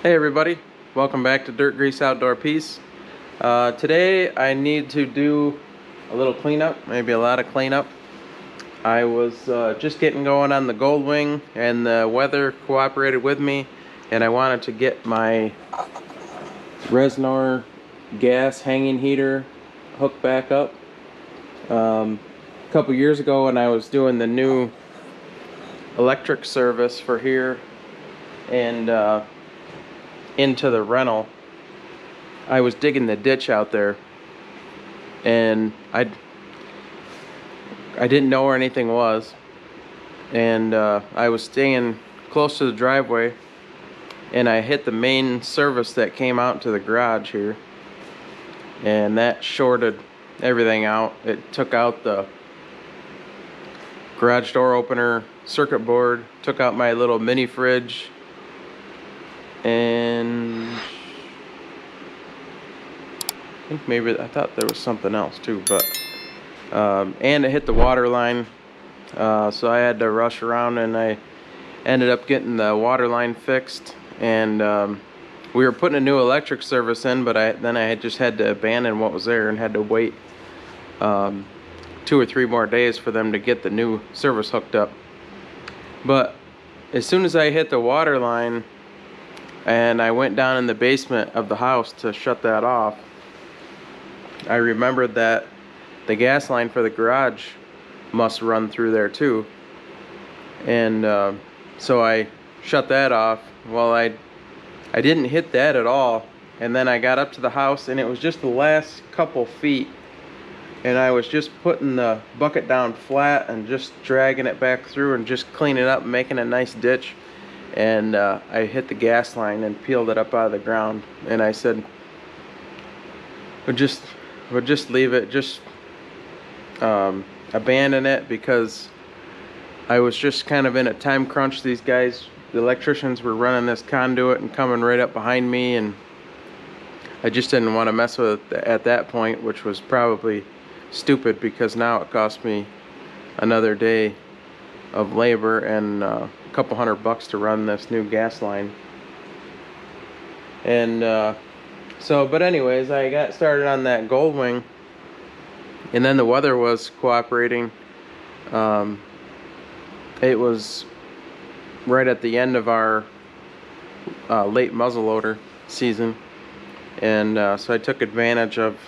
Hey everybody, welcome back to Dirt Grease Outdoor Peace. Today I need to do a little cleanup, maybe a lot of cleanup. I was just getting going on the Goldwing and the weather cooperated with me, and I wanted to get my Resnor gas hanging heater hooked back up. A couple years ago when I was doing the new electric service for here and into the rental, I was digging the ditch out there, and I didn't know where anything was, and I was staying close to the driveway, and I hit the main service that came out to the garage here, and that shorted everything out. It took out the garage door opener circuit board, took out my little mini fridge, and I think maybe I thought there was something else too, but and it hit the water line, so I had to rush around, and I ended up getting the water line fixed, and we were putting a new electric service in, but then I had just had to abandon what was there and had to wait 2 or 3 more days for them to get the new service hooked up. But as soon as I hit the water line and I went down in the basement of the house to shut that off, I remembered that the gas line for the garage must run through there too, and so I shut that off. Well, I didn't hit that at all, and then I got up to the house, and it was just the last couple feet, and I was just putting the bucket down flat and just dragging it back through and just cleaning it up, making a nice ditch, and I hit the gas line and peeled it up out of the ground. And I said, we'll just leave it, just abandon it, because I was just kind of in a time crunch. These guys, the electricians, were running this conduit and coming right up behind me, and I just didn't want to mess with it at that point, which was probably stupid, because now it cost me another day of labor and a couple $100 to run this new gas line. And but anyways, I got started on that Goldwing, and then the weather was cooperating. It was right at the end of our late muzzleloader season, and so I took advantage of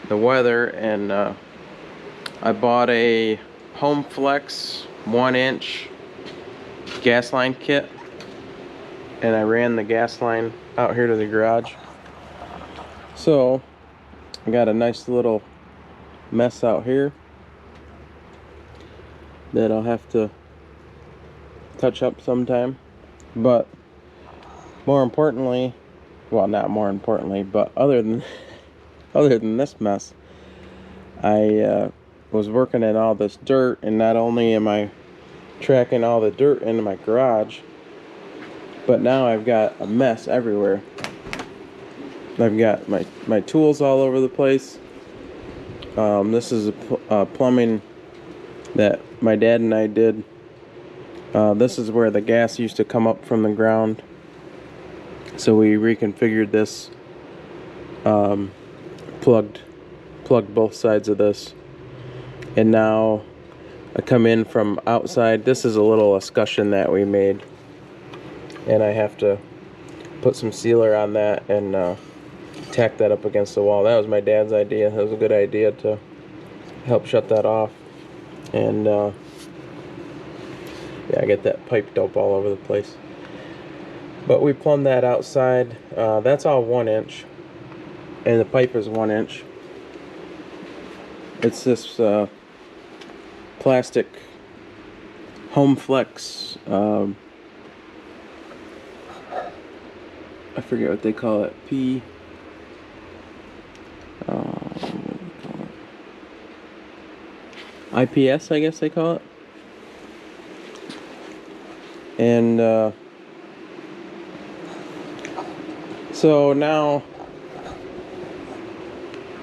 the weather, and I bought a Home Flex 1-inch gas line kit, and I ran the gas line out here to the garage. So I got a nice little mess out here that I'll have to touch up sometime. But more importantly, well, not more importantly, but other than this mess, I was working in all this dirt, and not only am I tracking all the dirt into my garage, but now I've got a mess everywhere. I've got my tools all over the place. This is a plumbing that my dad and I did. This is where the gas used to come up from the ground, so we reconfigured this, plugged both sides of this, and now I come in from outside. This is a little escutcheon that we made, and I have to put some sealer on that and tack that up against the wall. That was my dad's idea. That was a good idea to help shut that off. And yeah, I get that pipe dope all over the place. But we plumbed that outside. That's all 1-inch, and the pipe is 1-inch. It's this plastic Home Flex. I forget what they call it. IPS, I guess they call it. And so now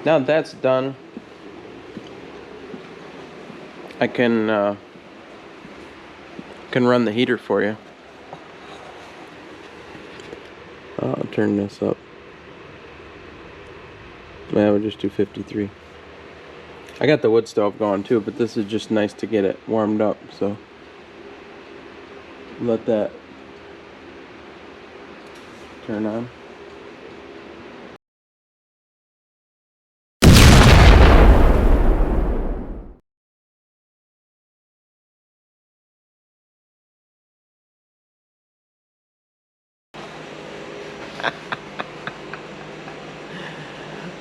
that's done, I can run the heater for you. I'll turn this up. Yeah, we'll just do 53. I got the wood stove going too, but this is just nice to get it warmed up, so let that turn on.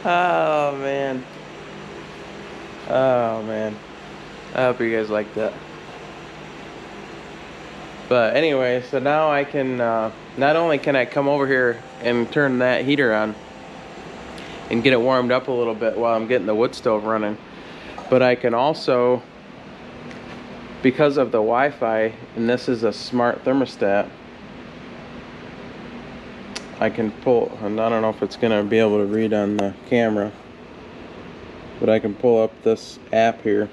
Oh man. Oh man. I hope you guys like that. But anyway, so now I can, not only can I come over here and turn that heater on and get it warmed up a little bit while I'm getting the wood stove running, but I can also, because of the Wi-Fi, and this is a smart thermostat, I can pull, and I don't know if it's gonna be able to read on the camera, but I can pull up this app here.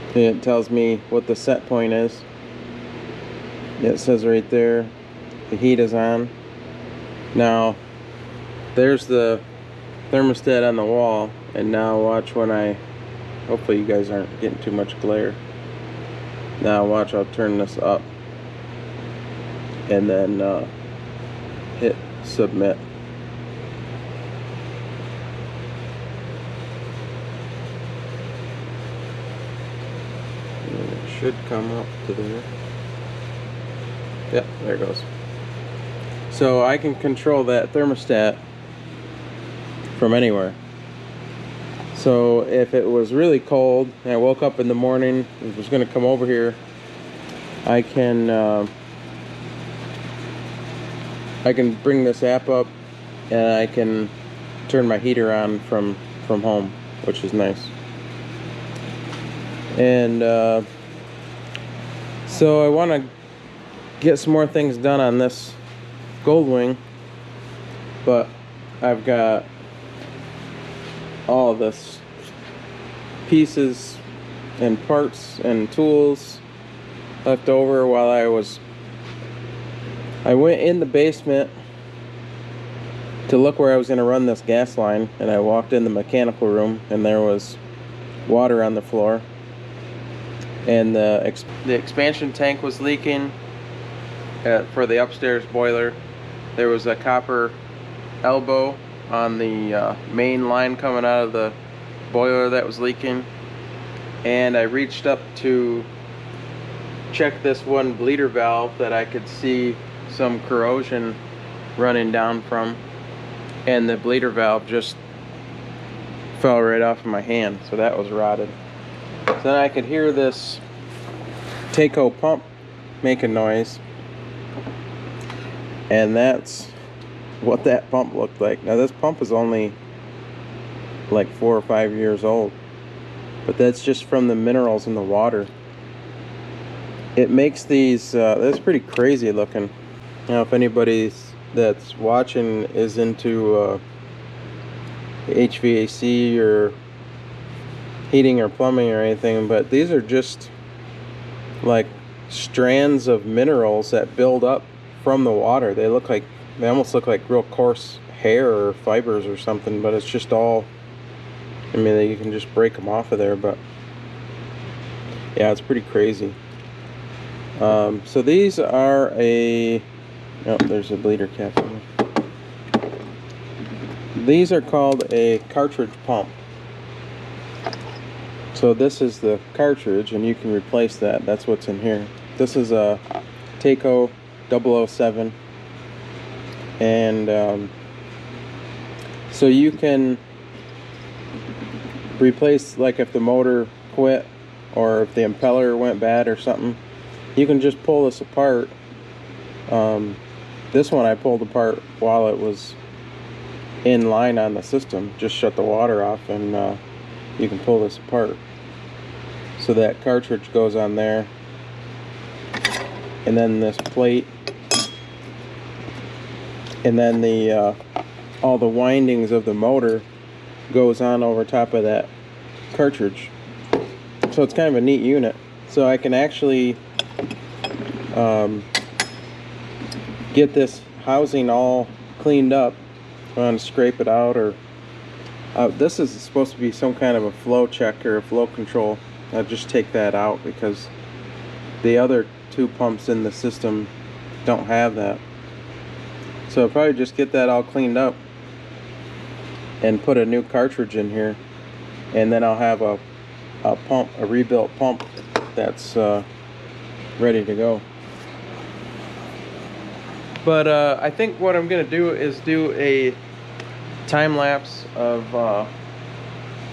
And it tells me what the set point is. It says right there, the heat is on. Now, there's the thermostat on the wall, and now watch when I, hopefully you guys aren't getting too much glare. Now watch, I'll turn this up and then hit submit. And it should come up to there. Yep, there it goes. So I can control that thermostat from anywhere. So if it was really cold and I woke up in the morning and was going to come over here, I can bring this app up and I can turn my heater on from home, which is nice. And so I want to get some more things done on this Goldwing, but I've got all this pieces and parts and tools left over while I went in the basement to look where I was going to run this gas line, and I walked in the mechanical room and there was water on the floor, and the expansion tank was leaking for the upstairs boiler. There was a copper elbow on the main line coming out of the boiler that was leaking, and I reached up to check this one bleeder valve that I could see some corrosion running down from, and the bleeder valve just fell right off of my hand, so that was rotted. So then I could hear this Taco pump making noise, and that's what that pump looked like. Now this pump is only like 4 or 5 years old, but that's just from the minerals in the water. It makes these, that's pretty crazy looking. Now if anybody that's watching is into HVAC or heating or plumbing or anything, but these are just like strands of minerals that build up from the water. They almost look like real coarse hair or fibers or something, but it's just all, I mean, you can just break them off of there, but yeah, it's pretty crazy. So these are oh, there's a bleeder cap in there. These are called a cartridge pump. So this is the cartridge, and you can replace that. That's what's in here. This is a Taco 007, and so you can replace, like if the motor quit or if the impeller went bad or something, you can just pull this apart. This one I pulled apart while it was in line on the system. Just shut the water off, and you can pull this apart. So that cartridge goes on there, and then this plate, and then the all the windings of the motor goes on over top of that cartridge. So it's kind of a neat unit. So I can actually get this housing all cleaned up. I want to scrape it out, or this is supposed to be some kind of a flow check or a flow control. I'll just take that out because the other two pumps in the system don't have that. So I'll probably just get that all cleaned up and put a new cartridge in here, and then I'll have a pump, a rebuilt pump that's ready to go. But I think what I'm gonna do is do a time lapse of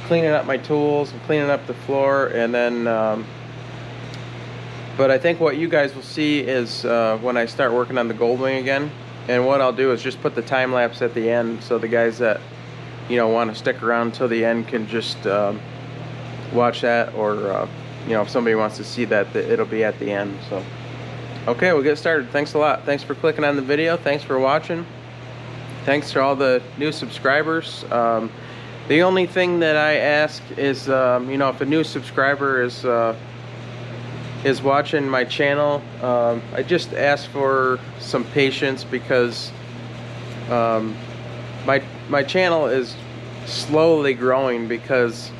cleaning up my tools and cleaning up the floor, and then but I think what you guys will see is when I start working on the Goldwing again. And what I'll do is just put the time lapse at the end, so the guys that, you know, want to stick around till the end can just watch that, or you know, if somebody wants to see that, it'll be at the end. So okay, we'll get started. Thanks a lot. Thanks for clicking on the video. Thanks for watching. Thanks to all the new subscribers. The only thing that I ask is, you know, if a new subscriber is watching my channel, I just ask for some patience, because my channel is slowly growing, because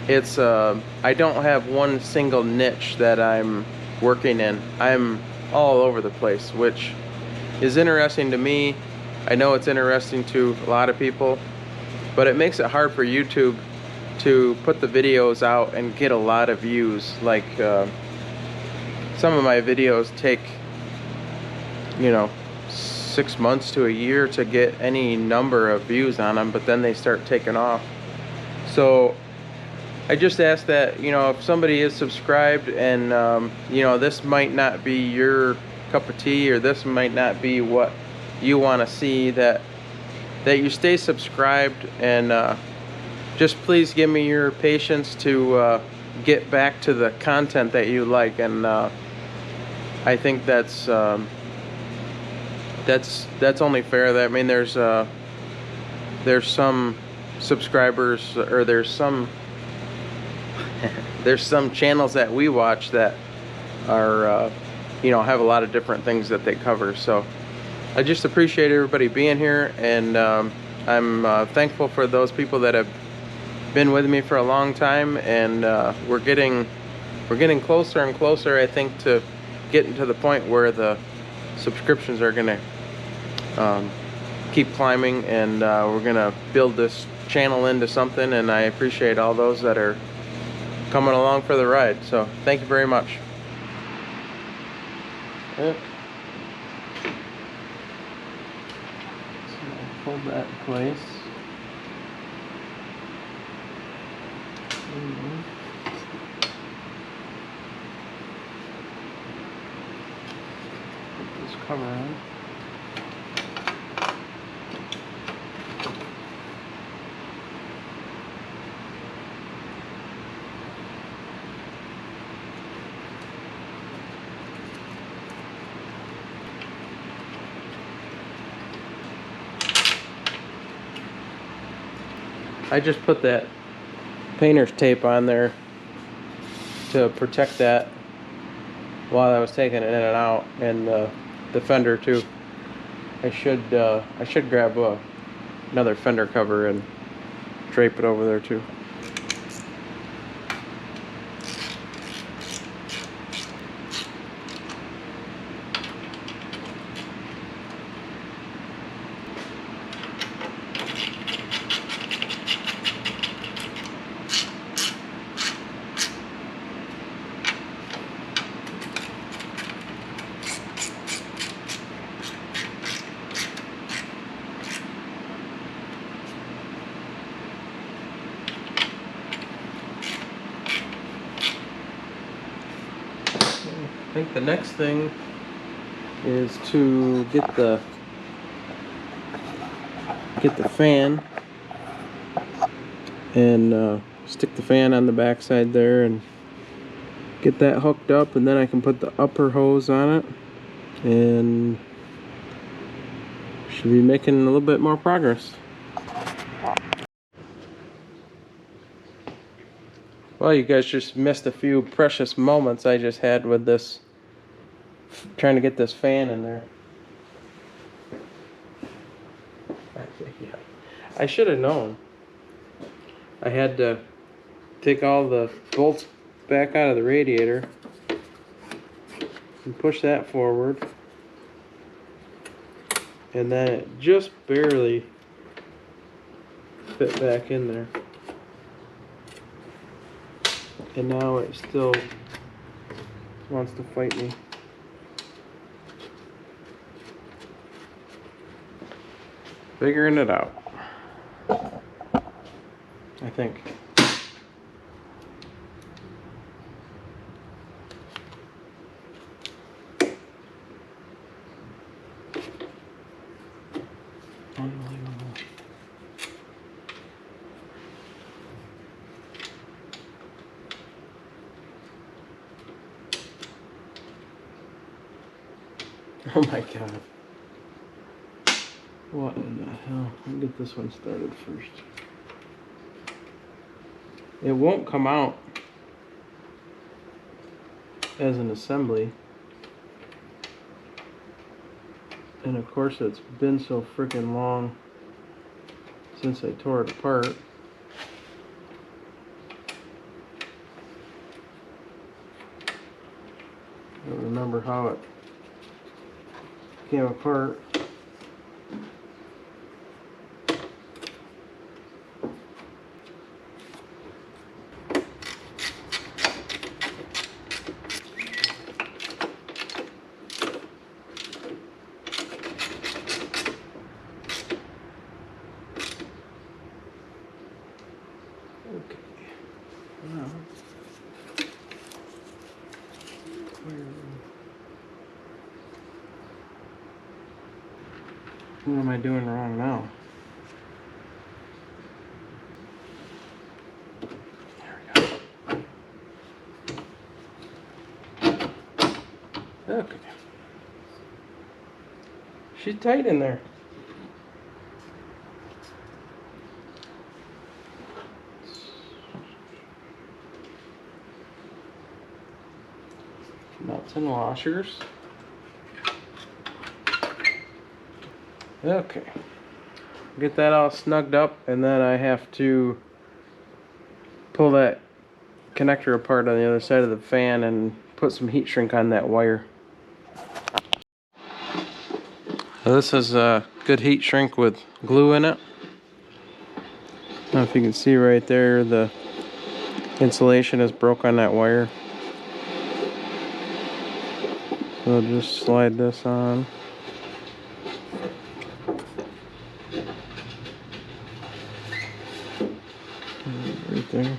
it's I don't have one single niche that I'm working in. I'm all over the place, which is interesting to me. I know it's interesting to a lot of people, but it makes it hard for YouTube to put the videos out and get a lot of views. Like some of my videos take, you know, 6 months to a year to get any number of views on them, but then they start taking off. So I just ask that, you know, if somebody is subscribed and you know, this might not be your cup of tea, or this might not be what you want to see, that you stay subscribed, and just please give me your patience to get back to the content that you like. And I think that's only fair. That, I mean, there's some subscribers, or there's some channels that we watch that are you know, have a lot of different things that they cover. So I just appreciate everybody being here, and I'm thankful for those people that have been with me for a long time, and we're getting closer and closer, I think, to getting to the point where the subscriptions are gonna keep climbing, and we're gonna build this channel into something. And I appreciate all those that are coming along for the ride. So thank you very much. Yep. So I'll hold that in place. Put this cover on. I just put that painter's tape on there to protect that while I was taking it in and out, and the fender too. I should grab another fender cover and drape it over there too. I think the next thing is to get the fan, and stick the fan on the back side there and get that hooked up, and then I can put the upper hose on it, and should be making a little bit more progress. Well, you guys just missed a few precious moments I just had with this, trying to get this fan in there. Yeah. I should have known. I had to take all the bolts back out of the radiator and push that forward. And then it just barely fit back in there. And now it still wants to fight me. Figuring it out, I think. Unbelievable. Oh my god. What in the hell? I'll get this one started first. It won't come out as an assembly. And of course it's been so freaking long since I tore it apart. I don't remember how it came apart. Okay. Now, what am I doing wrong now? There we go. Okay. She's tight in there. Nuts and washers. Okay. Get that all snugged up, and then I have to pull that connector apart on the other side of the fan and put some heat shrink on that wire. Now this is a good heat shrink with glue in it. I don't know if you can see right there, the insulation is broke on that wire. So I'll just slide this on. Right there.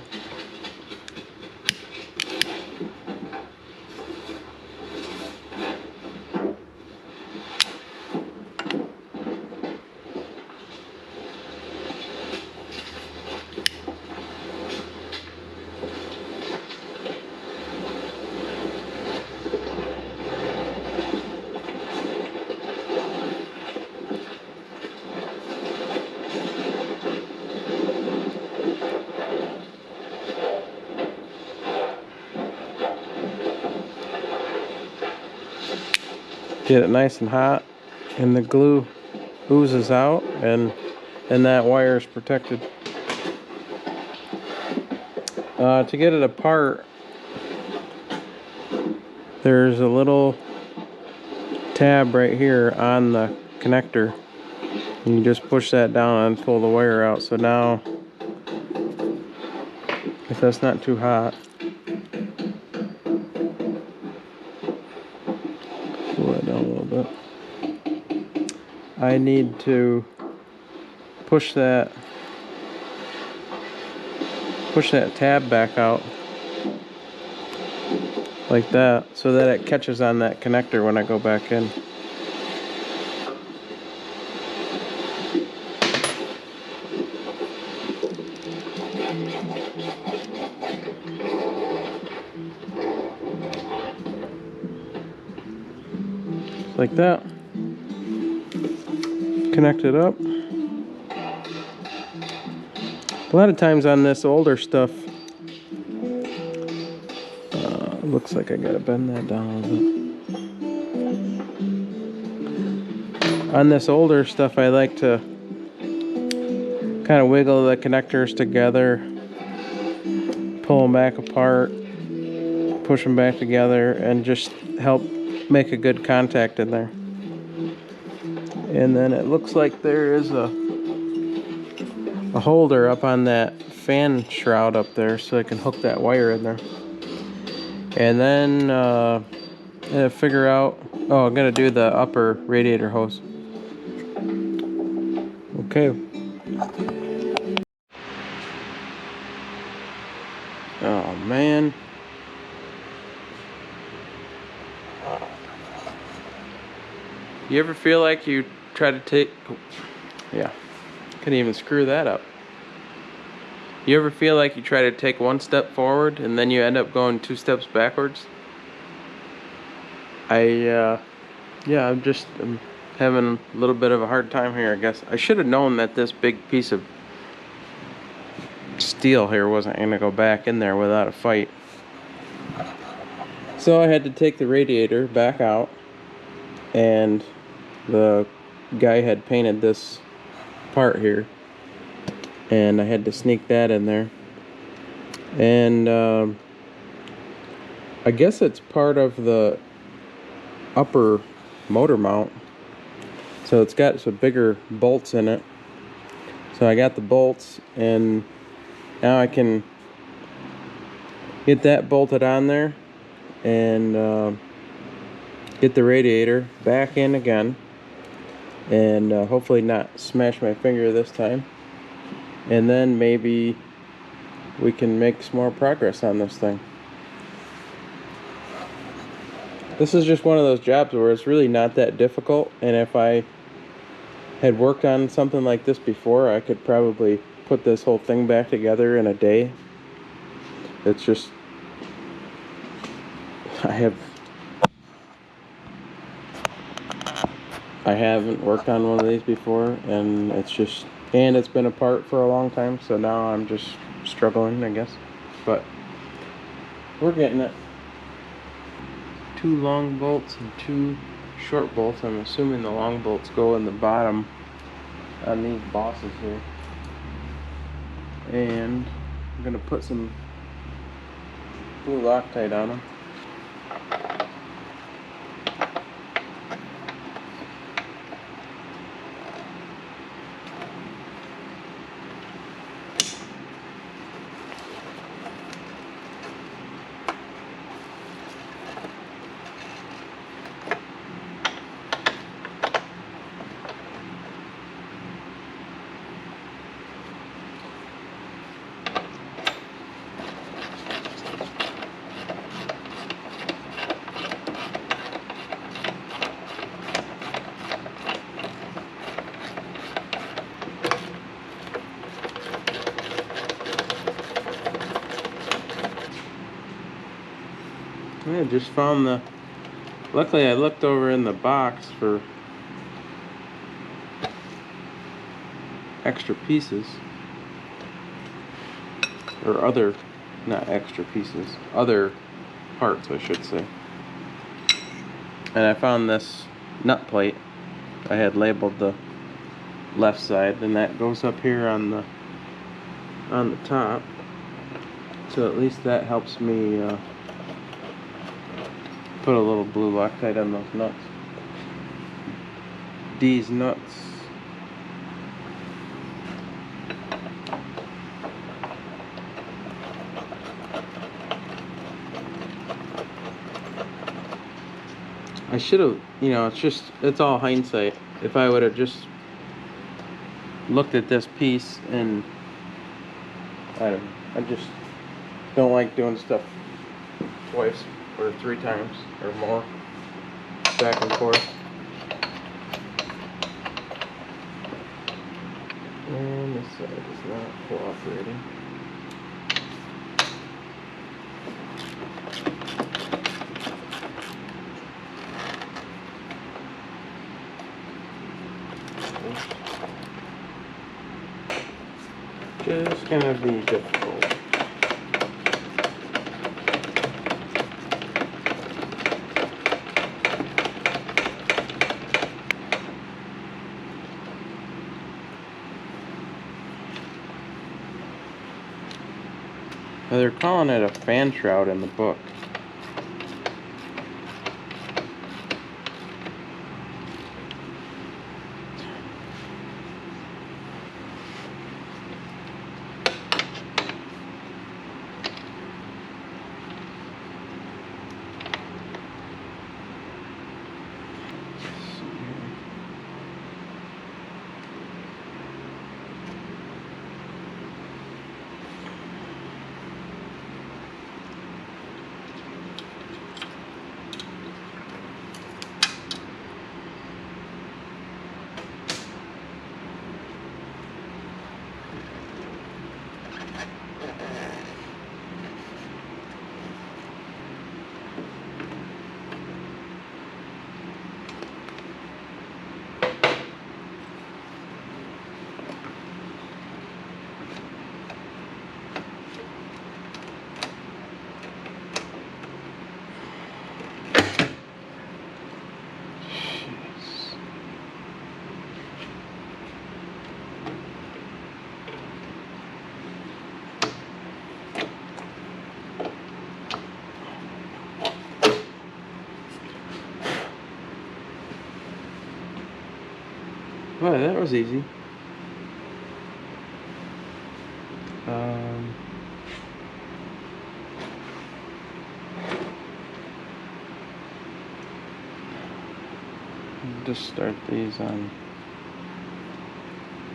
Get it nice and hot, and the glue oozes out, and that wire is protected. To get it apart, there's a little tab right here on the connector, and you just push that down and pull the wire out. So now, if that's not too hot, pull that down a little bit. I need to push that tab back out like that, so that it catches on that connector when I go back in. Like that. Connect it up. A lot of times on this older stuff, looks like I gotta bend that down a little bit. On this older stuff, I like to kind of wiggle the connectors together, pull them back apart, push them back together, and just help make a good contact in there. And then it looks like there is a holder up on that fan shroud up there, so I can hook that wire in there. And then figure out, oh, I'm gonna do the upper radiator hose. Okay. Oh man. You ever feel like you try to take, yeah, couldn't even screw that up. You ever feel like you try to take one step forward and then you end up going 2 steps backwards? Yeah, I'm having a little bit of a hard time here, I guess. I should have known that this big piece of steel here wasn't gonna go back in there without a fight. So I had to take the radiator back out, and the guy had painted this part here, and I had to sneak that in there. And I guess it's part of the upper motor mount, so it's got some bigger bolts in it. So I got the bolts, and now I can get that bolted on there and get the radiator back in again, and hopefully not smash my finger this time. And then maybe we can make some more progress on this thing. This is just one of those jobs where it's really not that difficult, and if I had worked on something like this before, I could probably put this whole thing back together in a day. It's just, I haven't worked on one of these before, and it's been apart for a long time, so now I'm just struggling, I guess. But we're getting it. 2 long bolts and 2 short bolts. I'm assuming the long bolts go in the bottom on these bosses here. And I'm gonna put some blue Loctite on them. I just found luckily I looked over in the box for extra pieces, or not extra pieces, other parts I should say. And I found this nut plate. I had labeled the left side, and that goes up here on the top. So at least that helps me put a little blue Loctite on those nuts. These nuts. I should have, it's all hindsight. If I would have just looked at this piece, and I don't know, I just don't like doing stuff twice or 3 times or more, back and forth. And this side is not cooperating. Just gonna be difficult. They're calling it a fan shroud in the book. Well, that was easy. Just start these on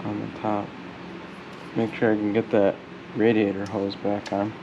the top. Make sure I can get that radiator hose back on.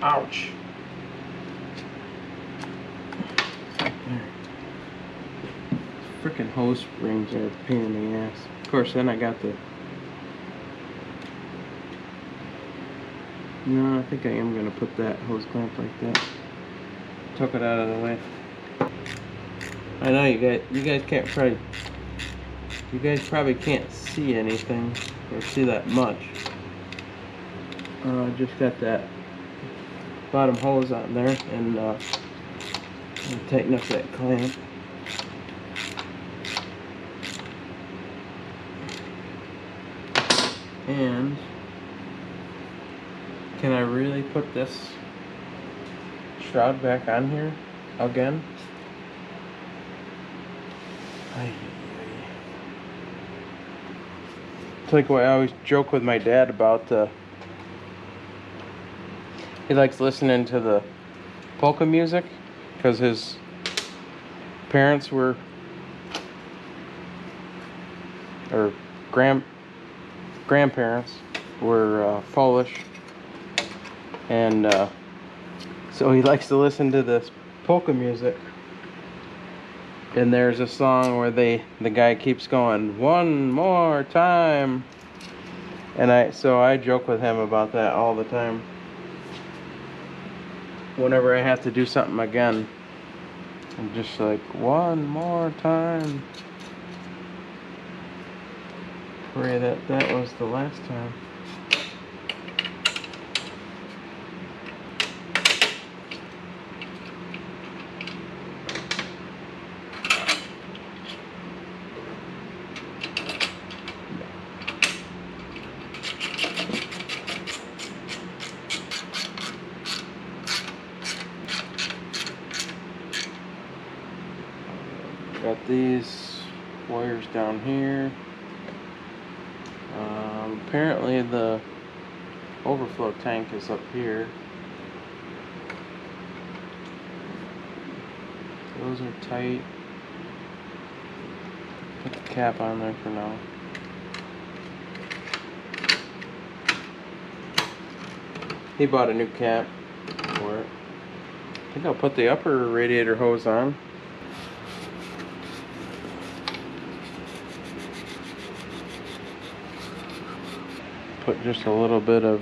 Ouch. Frickin' hose springs are a pain in the ass. Of course, then I got the... No, I think I am gonna put that hose clamp like that. Took it out of the way. I know you guys can't probably... You guys probably can't see anything or see that much. Just got that bottom hose on there and tighten up that clamp. And can I really put this shroud back on here again? It's like what I always joke with my dad about. He likes listening to the polka music because his parents were, or grandparents were Polish, and so he likes to listen to this polka music. And there's a song where the guy keeps going, "One more time," and so I joke with him about that all the time. Whenever I have to do something again, I'm just like, one more time. Pray that was the last time. Got these Wires down here. Apparently the overflow tank is up here. Those are tight. Put the cap on there for now. He bought a new cap for it. I think I'll put the upper radiator hose on. Put just a little bit of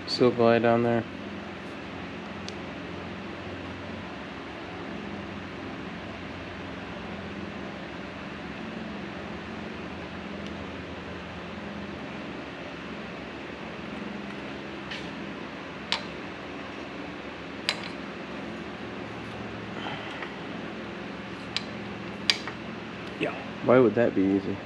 Silverlight on there. Yeah. Why would that be easy?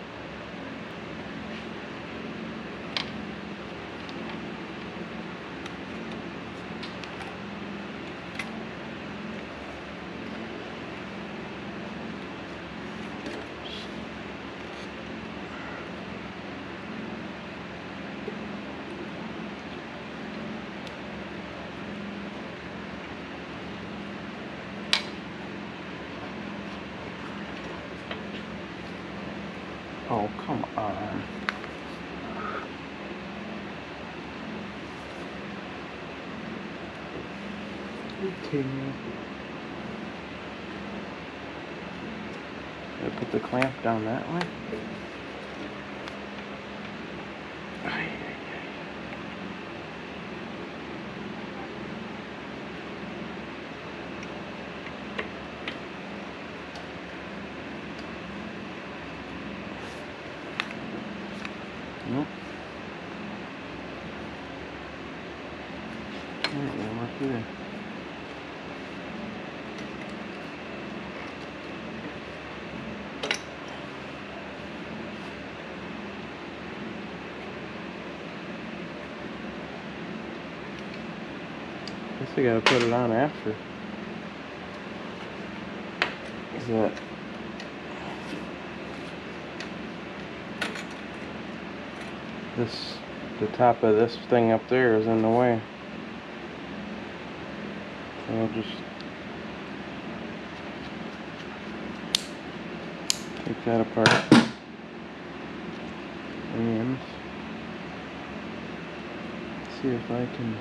Oh, come on. Okay. Gotta put the clamp down that way. Nope. Alright, we'll work through there. Guess I gotta put it on after. Is that the top of this thing up there is in the way. So I'll just take that apart and see if I can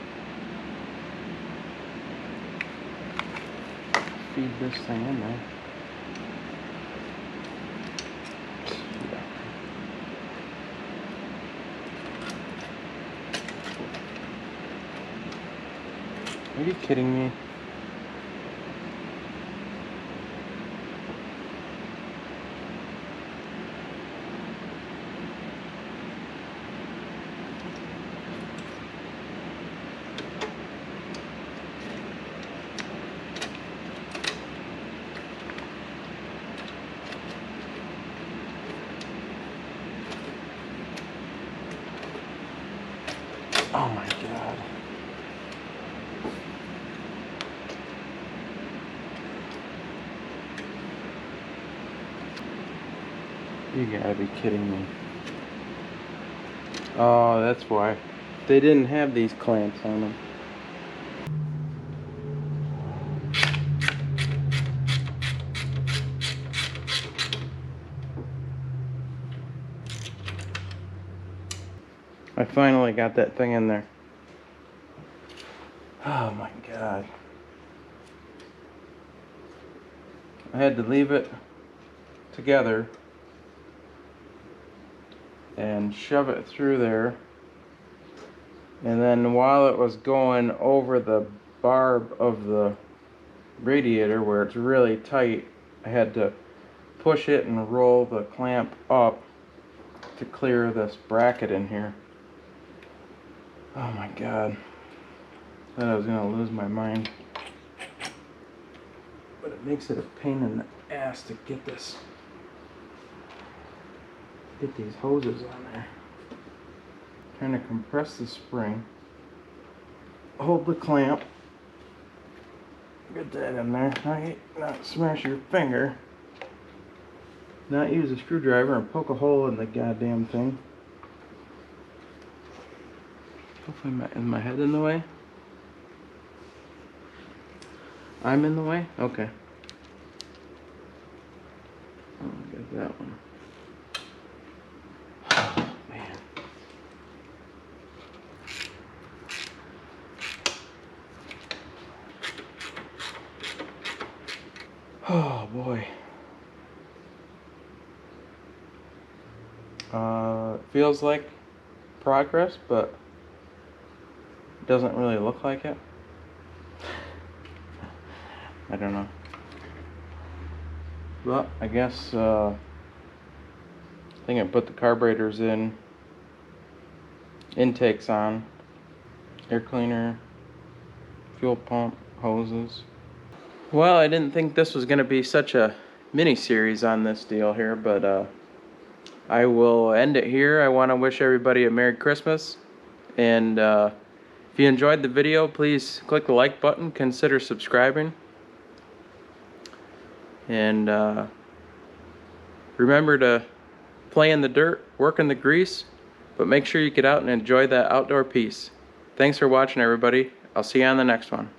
feed this thing in there. Are you kidding me? Oh my God. You gotta be kidding me. Oh, that's why. They didn't have these clamps on them. I finally got that thing in there. Oh my God. I had to leave it together and shove it through there, and then while it was going over the barb of the radiator where it's really tight, I had to push it and roll the clamp up to clear this bracket in here. Oh my God, thought I was gonna lose my mind, but it makes it a pain in the ass to get these hoses on there. Trying to compress the spring, hold the clamp, Get that in there. Not smash your finger. Not use a screwdriver and poke a hole in the goddamn thing. Hopefully is my head in the way? I'm in the way? Okay. Oh, get that one. Oh, man. Oh, boy. Feels like progress, but it doesn't really look like it. I don't know. But I guess I think I put the carburetors in, intakes on, air cleaner, fuel pump, hoses. Well, I didn't think this was going to be such a mini series on this deal here, but I will end it here. I want to wish everybody a Merry Christmas, and if you enjoyed the video, please click the like button, consider subscribing, and remember to play in the dirt, work in the grease, but make sure you get out and enjoy that outdoor piece. Thanks for watching, everybody. I'll see you on the next one.